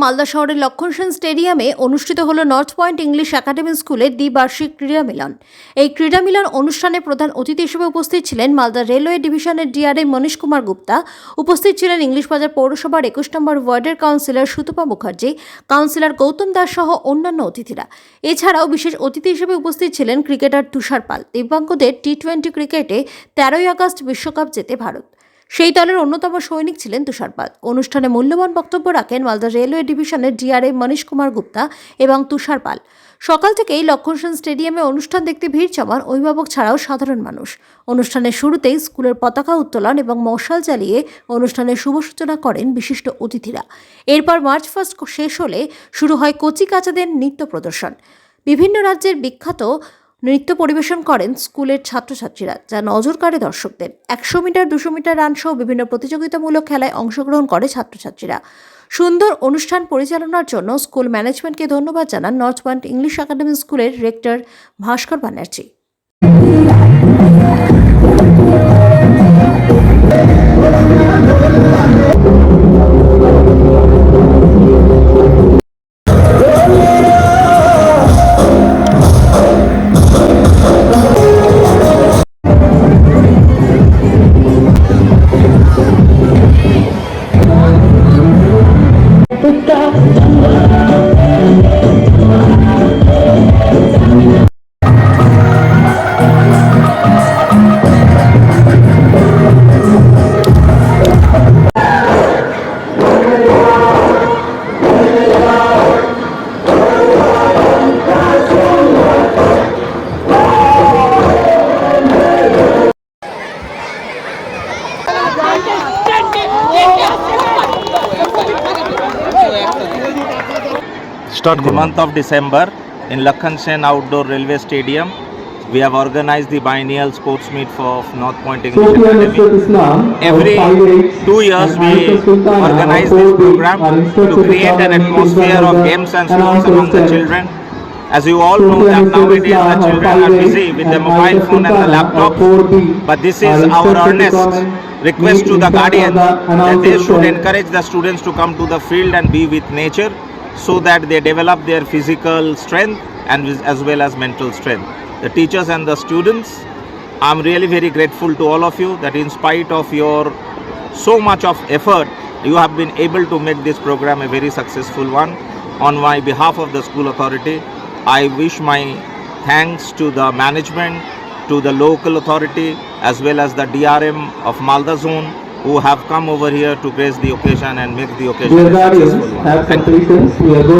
মালদা শহরের লক্ষণ সেন স্টেডিয়ামে অনুষ্ঠিত হল নর্থ পয়েন্ট ইংলিশ একাডেমি স্কুলের দ্বিবার্ষিক ক্রীড়া মিলন। এই ক্রীড়া মিলন অনুষ্ঠানে প্রধান অতিথি হিসেবে উপস্থিত ছিলেন মালদা রেলওয়ে ডিভিশনের ডিআরএম মনীশ কুমার গুপ্তা। উপস্থিত ছিলেন ইংলিশ বাজার পৌরসভার 21 নম্বর ওয়ার্ডের কাউন্সিলর সুতপা মুখার্জি, কাউন্সিলর গৌতম দাস সহ অন্যান্য অতিথিরা। এছাড়াও বিশেষ অতিথি হিসেবে উপস্থিত ছিলেন ক্রিকেটার তুষার পাল। দিব্যাঙ্গদের টি-20 ক্রিকেটে 13ই আগস্ট বিশ্বকাপ জেতে ভারত। সেই দলের অন্যতম সৈনিক ছিলেন তুষার পাল। অনুষ্ঠানে মূল্যবান বক্তব্য রাখেন মালদা রেলওয়ে ডিভিশনের ডিআরএম মনীশ কুমার গুপ্তা এবং তুষার পাল। সকাল থেকেই লক্ষণ সেন স্টেডিয়ামে অনুষ্ঠান দেখতে ভিড় জমান অভিভাবক ছাড়াও সাধারণ মানুষ। অনুষ্ঠানের শুরুতেই স্কুলের পতাকা উত্তোলন এবং মশাল জ্বালিয়ে অনুষ্ঠানের শুভ সূচনা করেন বিশিষ্ট অতিথিরা। এরপর মার্চ ফাস্ট শেষ হলে শুরু হয় কচি কাচাদের নৃত্য প্রদর্শন। বিভিন্ন রাজ্যের বিখ্যাত নৃত্য পরিবেশন করেন স্কুলের ছাত্রছাত্রীরা, যা নজর কাড়ে দর্শকদের। 100 মিটার, 200 মিটার রান সহ বিভিন্ন প্রতিযোগিতামূলক খেলায় অংশগ্রহণ করে ছাত্রছাত্রীরা। সুন্দর অনুষ্ঠান পরিচালনার জন্য স্কুল ম্যানেজমেন্টকে ধন্যবাদ জানান নর্থ পয়েন্ট ইংলিশ একাডেমি স্কুলের rector Bhaskar Banerjee. In the month of December, in Lakhan Sen Outdoor Railway Stadium, we have organized the biennial sports meet for North Point English Academy. Every 2 years we organize this program to create an atmosphere of games and sports among the children. As you all know that nowadays the children are busy with the mobile phone and the laptop, but this is our earnest request to the guardians that they should encourage the students to come to the field and be with nature, so that they develop their physical strength and as well as mental strength. The teachers and the students, I'm really very grateful to all of you that in spite of your so much of effort, you have been able to make this program a very successful one. On my behalf of the school authority, I wish my thanks to the management, to the local authority as well as the DRM of Malda zone, who have come over here to grace the occasion and make the occasion a successful one. Thank you.